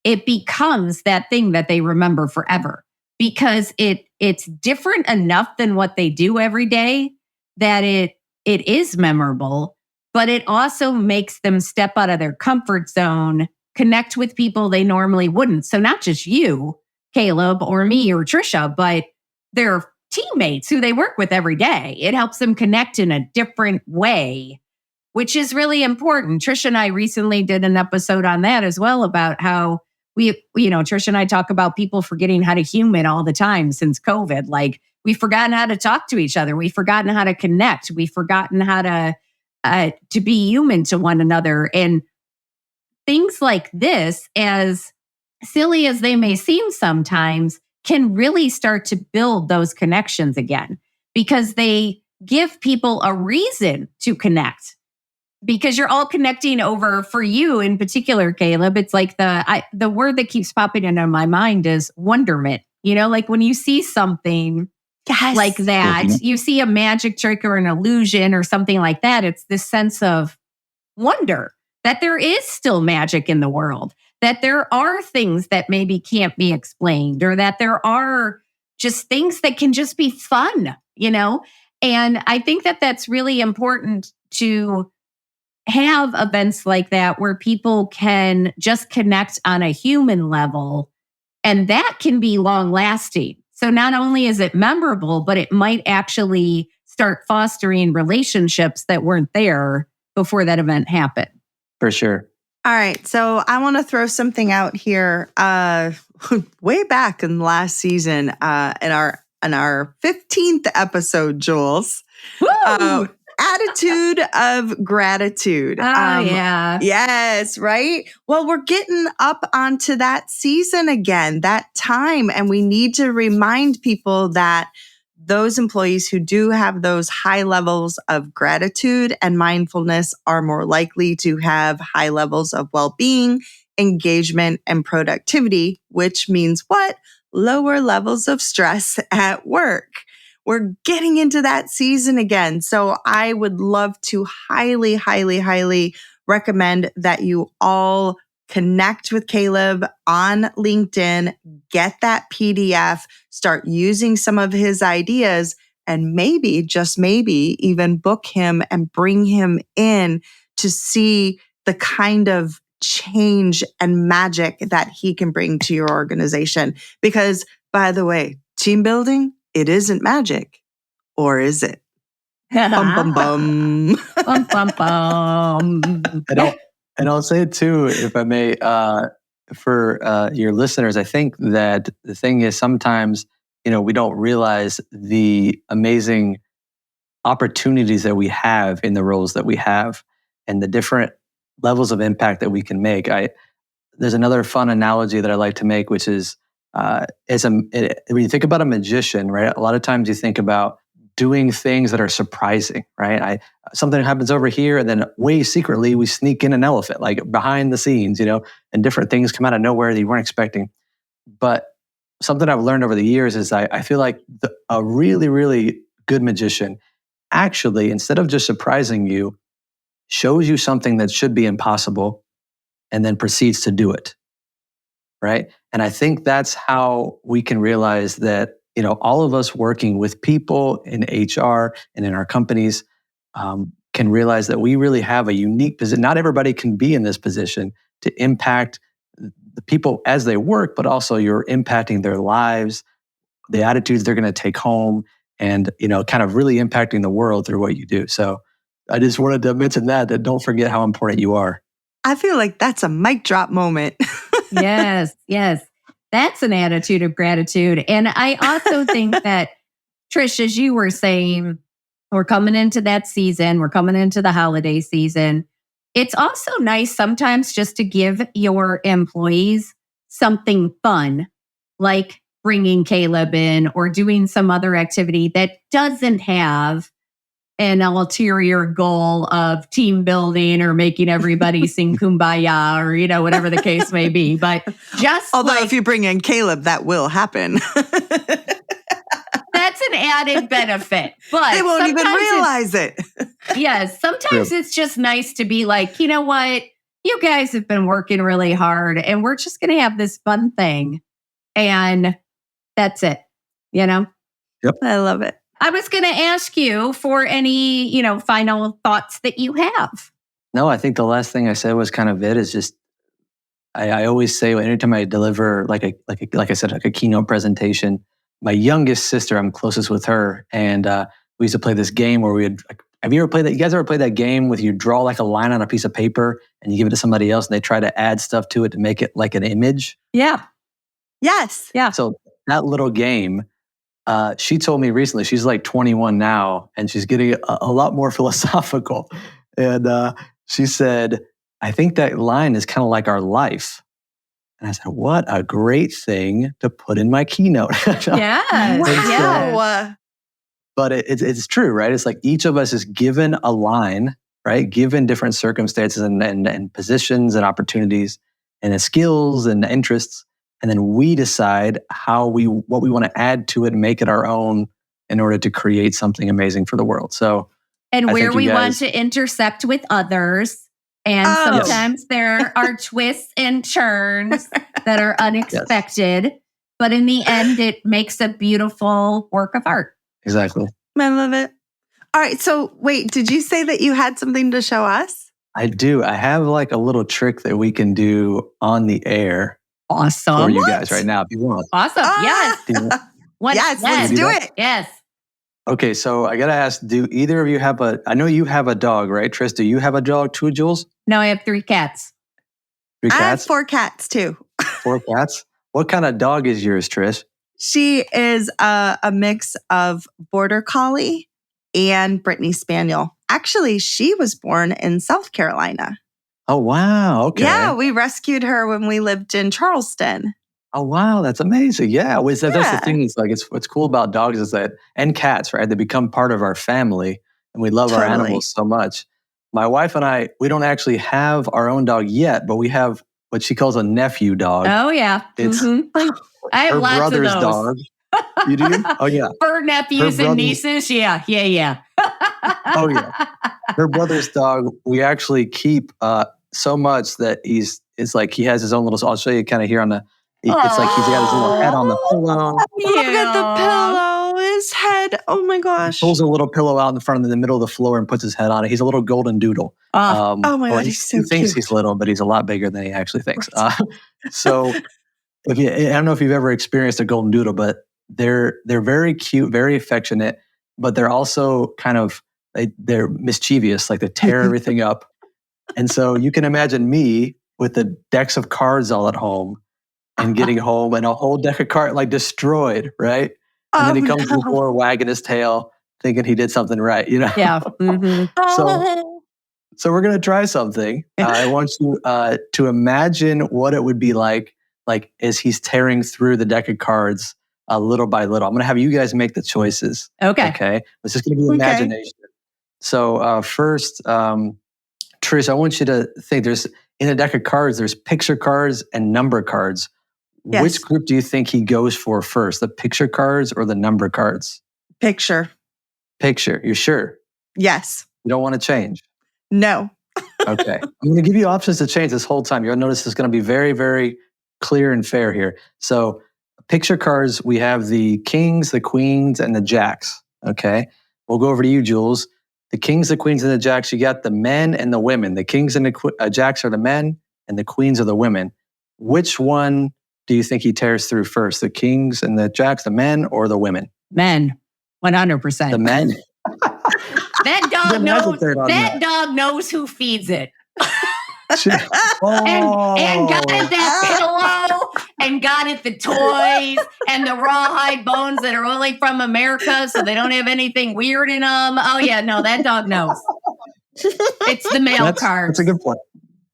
it becomes that thing that they remember forever, because it's different enough than what they do every day that it is memorable, but it also makes them step out of their comfort zone, connect with people they normally wouldn't. So not just you, Caleb, or me or Trisha, but their teammates who they work with every day. It helps them connect in a different way, which is really important. Trisha and I recently did an episode on that as well, about how Trisha and I talk about people forgetting how to human all the time since COVID. Like, we've forgotten how to talk to each other. We've forgotten how to connect. We've forgotten how to be human to one another. And things like this, as silly as they may seem sometimes, can really start to build those connections again, because they give people a reason to connect. Because you're all connecting over, for you in particular, Caleb, it's like the word that keeps popping into my mind is wonderment. Like when you see something like that, you see a magic trick or an illusion or something like that, it's this sense of wonder that there is still magic in the world, that there are things that maybe can't be explained, or that there are just things that can just be fun, And I think that that's really important, to have events like that where people can just connect on a human level, and that can be long lasting. So not only is it memorable, but it might actually start fostering relationships that weren't there before that event happened. For sure. All right. So I want to throw something out here. Way back in last season, in our 15th episode, Jules. Attitude of gratitude. Yeah. Yes, right? Well, we're getting up onto that season again, that time. And we need to remind people that those employees who do have those high levels of gratitude and mindfulness are more likely to have high levels of well-being, engagement, and productivity, which means what? Lower levels of stress at work. We're getting into that season again. So I would love to highly, highly, highly recommend that you all connect with Caleb on LinkedIn, get that PDF, start using some of his ideas, and maybe, just maybe, even book him and bring him in to see the kind of change and magic that he can bring to your organization. Because, by the way, team building, it isn't magic, or is it? Bum, bum, bum. Bum, bum, bum. And I'll say it too, if I may, for your listeners, I think that the thing is sometimes, we don't realize the amazing opportunities that we have in the roles that we have and the different levels of impact that we can make. There's another fun analogy that I like to make, which is, when you think about a magician, right? A lot of times you think about doing things that are surprising, right? Something happens over here, and then way secretly we sneak in an elephant, like behind the scenes, and different things come out of nowhere that you weren't expecting. But something I've learned over the years is I feel like a really, really good magician actually, instead of just surprising you, shows you something that should be impossible and then proceeds to do it. Right. And I think that's how we can realize that, all of us working with people in HR and in our companies can realize that we really have a unique position. Not everybody can be in this position to impact the people as they work, but also you're impacting their lives, the attitudes they're going to take home, and, kind of really impacting the world through what you do. So I just wanted to mention that don't forget how important you are. I feel like that's a mic drop moment. Yes. That's an attitude of gratitude. And I also think that, Trish, as you were saying, we're coming into that season. We're coming into the holiday season. It's also nice sometimes just to give your employees something fun, like bringing Caleb in or doing some other activity that doesn't have an ulterior goal of team building or making everybody sing Kumbaya or, whatever the case may be. But just although if you bring in Caleb, that will happen. That's an added benefit. But they won't even realize it. Yes. Sometimes it's just nice to be like, you know what? You guys have been working really hard and we're just going to have this fun thing. And that's it, Yep. I love it. I was going to ask you for any, final thoughts that you have. No, I think the last thing I said was kind of it. Is just I always say anytime I deliver like I said, like a keynote presentation, my youngest sister, I'm closest with her, and we used to play this game where we would. Have you ever played that? You guys ever played that game with you draw like a line on a piece of paper and you give it to somebody else and they try to add stuff to it to make it like an image? Yeah. Yes. Yeah. So that little game, she told me recently, she's like 21 now and she's getting a lot more philosophical. And she said, I think that line is kind of like our life. And I said, what a great thing to put in my keynote. Yeah. Wow. But it's true, right? It's like each of us is given a line, right? Given different circumstances and positions and opportunities and skills and interests. And then we decide what we want to add to it and make it our own in order to create something amazing for the world. So, and where we want to intersect with others. And sometimes there are twists and turns that are unexpected. Yes. But in the end, it makes a beautiful work of art. Exactly. I love it. All right. So wait, did you say that you had something to show us? I do. I have like a little trick that we can do on the air. Awesome. For you guys right now, if you want. Awesome. Yes. Let's do it. Yes. Okay. So I got to ask, do either of you have I know you have a dog, right? Tris, do you have a dog too, Jules? No, I have 3 cats. 3 cats? I have 4 cats too. 4 cats? What kind of dog is yours, Tris? She is a mix of Border Collie and Brittany Spaniel. Actually, she was born in South Carolina. Oh, wow. Okay. Yeah, we rescued her when we lived in Charleston. Oh, wow. That's amazing. Yeah. That's the thing. It's like, what's cool about dogs is that, and cats, right? They become part of our family and we love our animals so much. My wife and I, we don't actually have our own dog yet, but we have what she calls a nephew dog. Oh, yeah. It's I have her lots brother's of those. dog. You do? Oh, yeah. For nephews and nieces? Yeah. Oh, yeah. Her brother's dog, we actually keep so much that it's like he has his own little, I'll show you kind of here on the, it's like he's got his little head on the pillow. Look at the pillow, his head. Oh my gosh. He pulls a little pillow out in front of the middle of the floor and puts his head on it. He's a little golden doodle. Oh my gosh, he's so he thinks cute. He's little, but he's a lot bigger than he actually thinks. So I don't know if you've ever experienced a golden doodle, but they're very cute, very affectionate, but they're also kind of, they're mischievous, like they tear everything up. And so you can imagine me with the decks of cards all at home and getting home and a whole deck of cards like destroyed, right? And then he comes to the floor wagging his tail, thinking he did something right, you know? Yeah. Mm-hmm. So we're going to try something. I want you to imagine what it would be like as he's tearing through the deck of cards little by little. I'm going to have you guys make the choices. Okay. It's just going to be imagination. So first, Trish, I want you to think in a deck of cards, there's picture cards and number cards. Yes. Which group do you think he goes for first, the picture cards or the number cards? Picture. Picture. You sure? Yes. You don't want to change? No. Okay. I'm going to give you options to change this whole time. You'll notice it's going to be very, very clear and fair here. So picture cards, we have the kings, the queens, and the jacks. Okay. We'll go over to you, Jules. The kings, the queens, and the jacks, you got the men and the women. The kings and the jacks are the men, and the queens are the women. Which one do you think he tears through first? The kings and the jacks, the men, or the women? Men. 100%. The men. That dog knows. That dog knows who feeds it. And got it that pillow, and got it the toys, and the rawhide bones that are only from America, so they don't have anything weird in them. Oh yeah, no, that dog knows. It's the male card. That's a good point.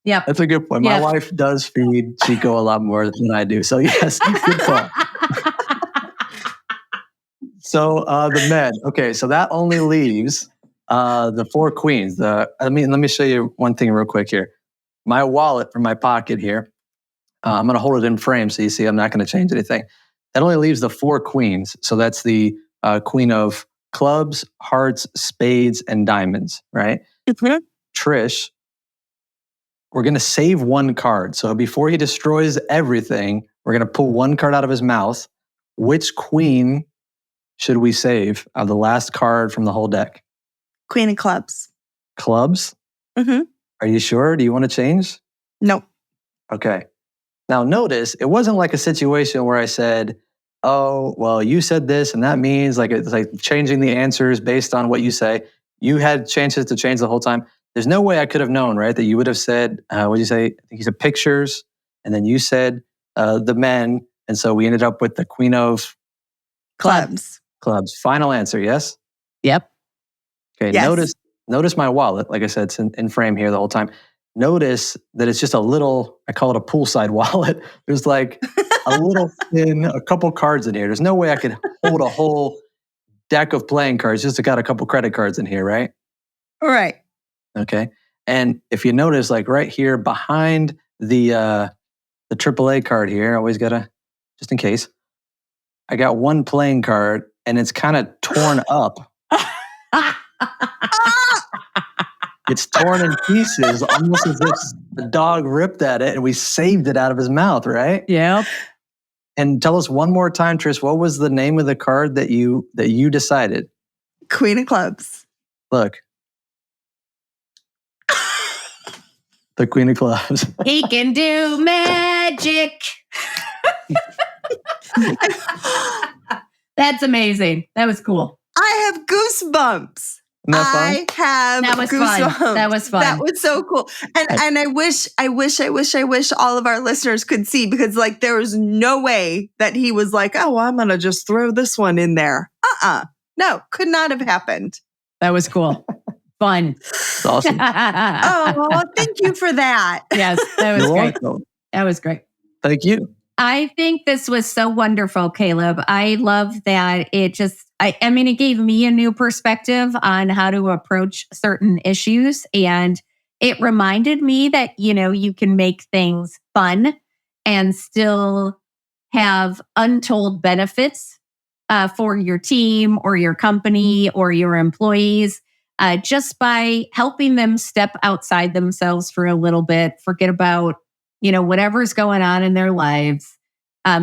Yep. That's a good point. My wife does feed Chico a lot more than I do. So yes, good call. So the men. Okay, so that only leaves the 4 queens. Let me show you one thing real quick here. My wallet from my pocket here. I'm going to hold it in frame so you see I'm not going to change anything. That only leaves the 4 queens. So that's the queen of clubs, hearts, spades, and diamonds, right? Mhm. Trish, we're going to save 1 card. So before he destroys everything, we're going to pull 1 card out of his mouth. Which queen should we save of the last card from the whole deck? Queen of clubs. Clubs? Mhm. Are you sure? Do you want to change? Nope. Okay. Now notice, it wasn't like a situation where I said, oh, well, you said this and that means like it's like changing the answers based on what you say. You had chances to change the whole time. There's no way I could have known, right? That you would have said, what did you say? I think you said pictures. And then you said the men. And so we ended up with the queen of Clubs. clubs. Final answer, yes? Yep. Okay, Yes. notice my wallet. Like I said, it's in frame here the whole time. Notice that it's just a little, I call it a poolside wallet. There's like a little thin, a couple cards in here. There's no way I could hold a whole deck of playing cards. Just got a couple credit cards in here, right? All right. Okay. And if you notice, like right here behind the AAA card here, I always gotta, just in case, I got 1 playing card and it's kind of torn up. It's torn in pieces, almost as if the dog ripped at it and we saved it out of his mouth, right? Yep. And tell us one more time, Trish, what was the name of the card that you decided? Queen of clubs. Look. The Queen of Clubs. He can do magic. That's amazing. That was cool. I have goosebumps. Isn't that fun? I have That was fun. goosebumps. That was fun. That was so cool. And I wish all of our listeners could see, because like there was no way that he was like, oh, I'm gonna just throw this one in there. No, could not have happened. That was cool. Fun. It's awesome. Oh, thank you for that. Yes, that was You're great. welcome. That was great. Thank you. I think this was so wonderful, Caleb. I love that it just, I mean, it gave me a new perspective on how to approach certain issues. And it reminded me that, you know, you can make things fun and still have untold benefits for your team or your company or your employees just by helping them step outside themselves for a little bit, forget about, you know, whatever's going on in their lives,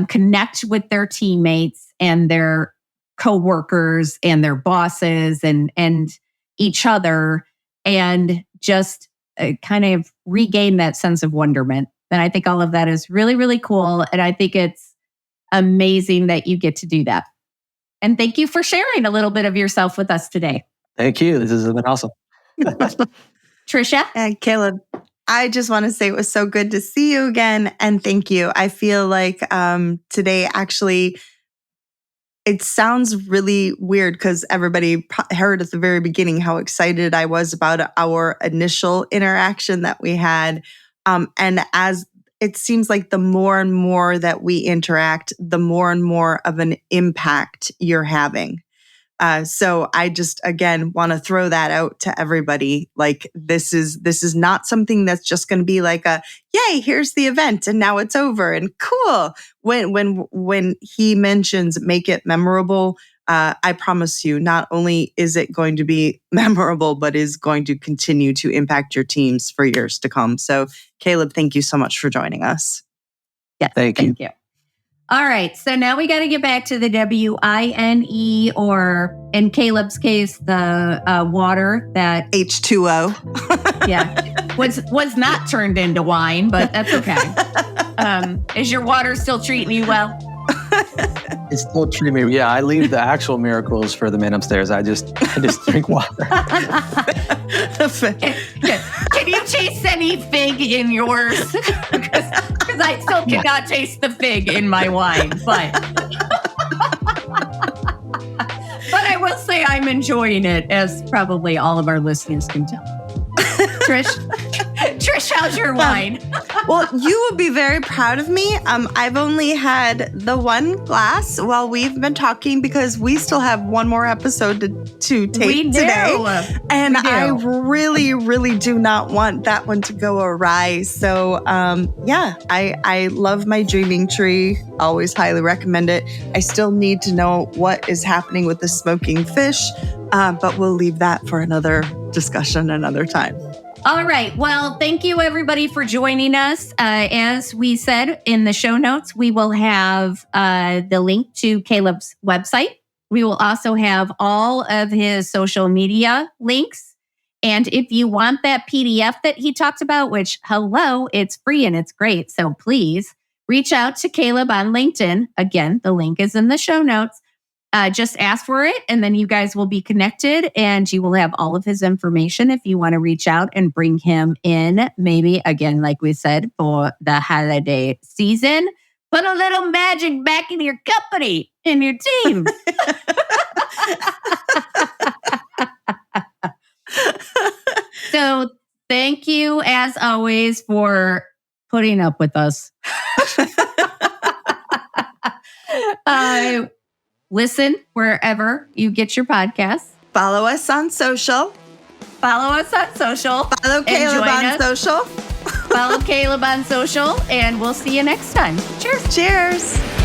connect with their teammates and their coworkers and their bosses and each other, and just kind of regain that sense of wonderment. And I think all of that is really, really cool. And I think it's amazing that you get to do that. And thank you for sharing a little bit of yourself with us today. Thank you. This has been awesome. Tricia? And Caleb, I just want to say it was so good to see you again. And thank you. I feel like today actually, it sounds really weird because everybody heard at the very beginning how excited I was about our initial interaction that we had. And as it seems like the more and more that we interact, the more and more of an impact you're having. So I just, again, want to throw that out to everybody. Like, this is not something that's just going to be like a, yay, here's the event and now it's over and cool. When he mentions make it memorable, I promise you, not only is it going to be memorable, but is going to continue to impact your teams for years to come. So Caleb, thank you so much for joining us. Yeah, Thank you. Thank you. All right. So now we got to get back to the WINE, or in Caleb's case, the water that H2O. yeah was not turned into wine, but that's okay. Is your water still treating you well? It's still treating me. Yeah, I leave the actual miracles for the man upstairs. I just drink water. Can you taste any fig in yours? Because I still cannot taste the fig in my wine, but I will say I'm enjoying it, as probably all of our listeners can tell. Trish, how's your wine? Well, you would be very proud of me. I've only had the one glass while we've been talking because we still have one more episode to tape today. And I really, really do not want that one to go awry. So, I love my dreaming tree. Always highly recommend it. I still need to know what is happening with the smoking fish, but we'll leave that for another discussion another time. All right. Well, thank you everybody for joining us. As we said in the show notes, we will have the link to Caleb's website. We will also have all of his social media links. And if you want that PDF that he talked about, which, hello, it's free and it's great. So please reach out to Caleb on LinkedIn. Again, the link is in the show notes. Just ask for it, and then you guys will be connected, and you will have all of his information if you want to reach out and bring him in, maybe, again, like we said, for the holiday season. Put a little magic back in your company, in your team. So thank you, as always, for putting up with us. Listen wherever you get your podcasts. Follow us on social. Follow Caleb on social. Follow Caleb on social, and we'll see you next time. Cheers. Cheers.